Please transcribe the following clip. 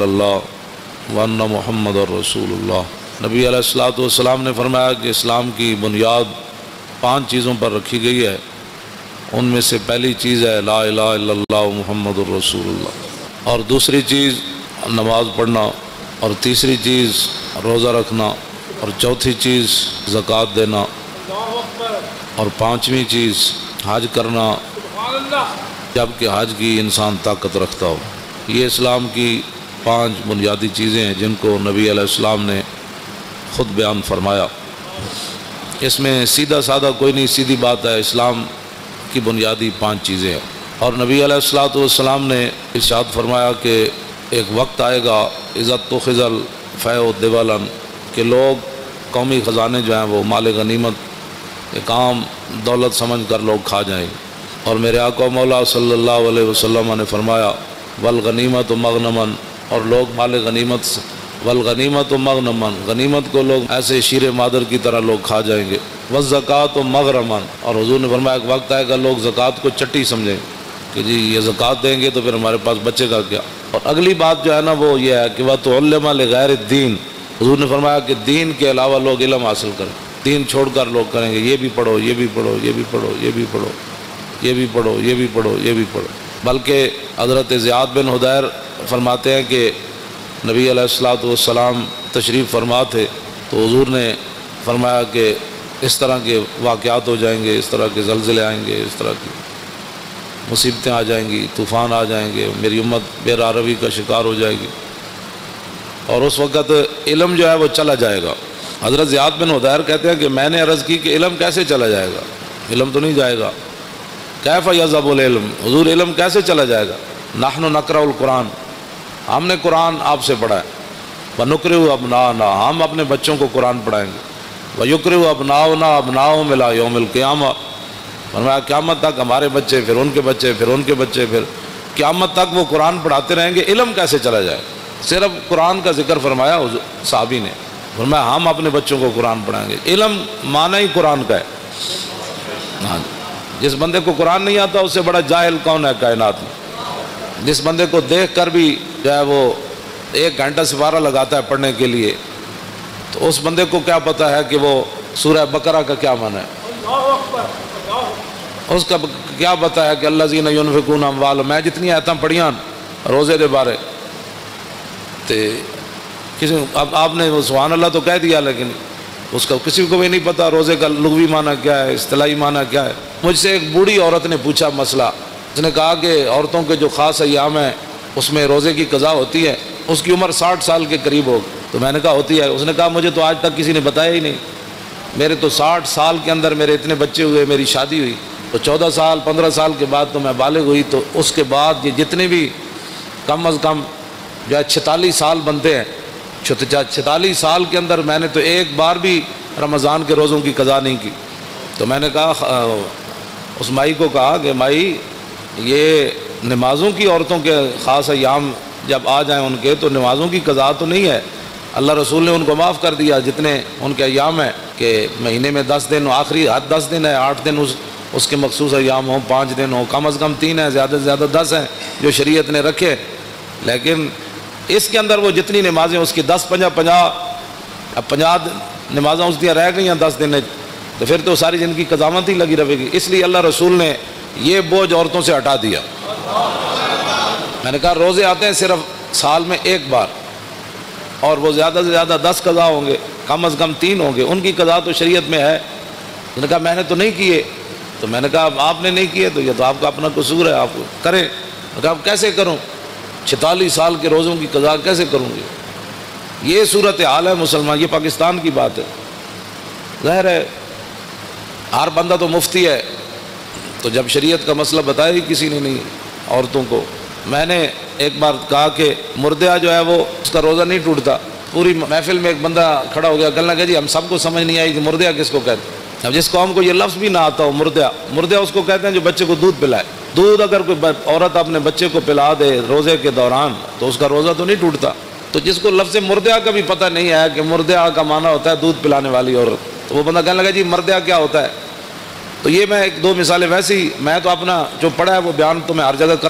الا اللہ وان محمد رسول اللہ۔ نبی علیہ الصلوۃ والسلام نے فرمایا کہ اسلام کی بنیاد 5 چیزوں پر رکھی گئی ہے، ان میں سے پہلی چیز ہے لا الہ الا اللہ محمد الرسول اللہ، اور دوسری چیز نماز پڑھنا، اور تیسری چیز روزہ رکھنا، اور چوتھی چیز زکوٰۃ دینا، اور 5ویں چیز حج کرنا جب کہ حج کی انسان طاقت رکھتا ہو۔ یہ اسلام کی 5 بنیادی چیزیں ہیں جن کو نبی علیہ السلام نے خود بیان فرمایا۔ اس میں سیدھا سادہ کوئی نہیں، سیدھی بات ہے، اسلام کی بنیادی 5 چیزیں ہیں۔ اور نبی علیہ الصلوۃ والسلام نے ارشاد فرمایا کہ ایک وقت آئے گا اذا اتخذ الفیء دبلا، کہ لوگ قومی خزانے جو ہیں وہ مال غنیمت ایک عام دولت سمجھ کر لوگ کھا جائیں گے، اور میرے آقا مولا صلی اللہ علیہ وسلم نے فرمایا والغنیمت مغنما، اور لوگ مال غنیمت والغنیمت مغنما، غنیمت کو لوگ ایسے شیر مادر کی طرح لوگ کھا جائیں گے، والزکوٰۃ مغرما، اور حضور نے فرمایا ایک وقت آئے گا لوگ زکوٰۃ کو چٹی سمجھیں کہ جی یہ زکوٰۃ دیں گے تو پھر ہمارے پاس بچے گا کیا۔ اور اگلی بات جو ہے نا وہ یہ ہے کہ وَتُعَلِّمَ لِغَيْرِ الدِّينِ، حضور نے فرمایا کہ دین کے علاوہ لوگ علم حاصل کریں، دین چھوڑ کر لوگ کریں گے یہ بھی پڑھو یہ بھی پڑھو یہ بھی پڑھو یہ بھی پڑھو یہ بھی پڑھو یہ بھی پڑھو یہ بھی پڑھو۔ بلکہ حضرت زیاد بن حدیر فرماتے ہیں کہ نبی علیہ الصلوۃ والسلام تشریف فرما تھے تو حضور نے فرمایا کہ اس طرح کے واقعات ہو جائیں گے، اس طرح کے زلزلے آئیں گے، اس طرح کی مصیبتیں آ جائیں گی، طوفان آ جائیں گے، میری امت بے راروی کا شکار ہو جائے گی، اور اس وقت علم جو ہے وہ چلا جائے گا۔ حضرت زیاد بن حدیر کہتے ہیں کہ میں نے عرض کی کہ علم کیسے چلا جائے گا، علم تو نہیں جائے گا، کیف یذهب العلم، حضور علم کیسے چلا جائے گا، نحن نقرأ القرآن، ہم نے قرآن آپ سے پڑھا ہے، ونقرئ ابناءنا، ہم اپنے بچوں کو قرآن پڑھائیں گے، ویقرئ ابناؤنا ابناؤہم الی یوم القیامہ، فرمایا قیامت تک ہمارے بچے، پھر ان کے بچے، پھر ان کے بچے، پھر قیامت تک وہ قرآن پڑھاتے رہیں گے، علم کیسے چلا جائے۔ صرف قرآن کا ذکر فرمایا صحابی نے، فرمایا ہم اپنے بچوں کو قرآن پڑھائیں گے۔ علم معنی ہی قرآن کا ہے۔ ہاں، جس بندے کو قرآن نہیں آتا اس سے بڑا جاہل کون ہے کائنات میں؟ جس بندے کو دیکھ کر بھی جو ہے وہ 1 گھنٹہ سپارہ لگاتا ہے پڑھنے کے لیے، تو اس بندے کو کیا پتہ ہے کہ وہ سورہ بقرہ کا کیا معنی ہے، اس کا کیا پتہ ہے کہ الذین ینفقون اموالہم، میں جتنی آیتاں پڑھیاں روزے دے بارے تے کسی اب آپ نے وہ سبحان اللہ تو کہہ دیا لیکن اس کا کسی کو بھی نہیں پتہ روزے کا لغوی معنی کیا ہے، اصطلاحی معنی کیا ہے۔ مجھ سے ایک بوڑھی عورت نے پوچھا مسئلہ، اس نے کہا کہ عورتوں کے جو خاص ایام ہیں اس میں روزے کی قضا ہوتی ہے، اس کی عمر 60 سال کے قریب ہو، تو میں نے کہا ہوتی ہے، اس نے کہا مجھے تو آج تک کسی نے بتایا ہی نہیں، میرے تو 60 سال کے اندر میرے اتنے بچے ہوئے، میری شادی ہوئی تو 14 سال 15 سال کے بعد تو میں بالغ ہوئی، تو اس کے بعد یہ جتنے بھی کم از کم جو ہے 46 سال بنتے ہیں، 46 سال کے اندر میں نے تو ایک بار بھی رمضان کے روزوں کی قضا نہیں کی۔ تو میں نے کہا اس مائی کو کہا کہ مائی یہ نمازوں کی عورتوں کے خاص ایام جب آ جائیں ان کے تو نمازوں کی قضا تو نہیں ہے، اللہ رسول نے ان کو معاف کر دیا جتنے ان کے ایام ہیں کہ مہینے میں 10 دن، آخری حد 10 دن ہے، 8 دن اس کے مخصوص ایام ہوں، 5 دن ہوں، کم از کم 3 ہیں، زیادہ سے زیادہ 10 ہیں جو شریعت نے رکھے، لیکن اس کے اندر وہ جتنی نمازیں اس کی 10 50 نمازیں اس دیا رہ گئی ہیں 10 دن، تو پھر تو ساری زندگی قضاوت ہی لگی رہے گی، اس لیے اللہ رسول نے یہ بوجھ عورتوں سے ہٹا دیا۔ میں نے کہا روزے آتے ہیں صرف سال میں 1 بار، اور وہ زیادہ سے زیادہ 10 قضا ہوں گے، کم از کم 3 ہوں گے، ان کی قضا تو شریعت میں ہے۔ انہوں نے کہا میں نے تو نہیں کیے، تو میں نے کہا آپ نے نہیں کیے تو یہ تو آپ کا اپنا قصور ہے، آپ کریں۔ میں نے کہا اب کیسے کروں، 46 سال کے روزوں کی قضا کیسے کروں گی؟ یہ صورت حال ہے مسلمان، یہ پاکستان کی بات ہے۔ ظاہر ہے ہر بندہ تو مفتی ہے، تو جب شریعت کا مسئلہ بتایا ہی کسی نے نہیں عورتوں کو۔ میں نے ایک بار کہا کہ مردہ جو ہے وہ اس کا روزہ نہیں ٹوٹتا، پوری محفل میں ایک بندہ کھڑا ہو گیا، کہنے لگا جی ہم سب کو سمجھ نہیں آئی کہ مردہ کس کو کہتے ہیں۔ اب جس قوم کو یہ لفظ بھی نہ آتا ہو مردہ اس کو کہتے ہیں جو بچے کو دودھ پلائے۔ دودھ اگر کوئی عورت اپنے بچے کو پلا دے روزے کے دوران تو اس کا روزہ تو نہیں ٹوٹتا۔ تو جس کو لفظ مردہ کا بھی پتہ نہیں ہے کہ مردہ کا معنی ہوتا ہے دودھ پلانے والی عورت، تو وہ بندہ کہنے لگا جی مردہ کیا ہوتا ہے۔ تو یہ میں 1 2 مثالیں ویسی، میں تو اپنا جو پڑھا ہے وہ بیان تو میں ہر جگہ کر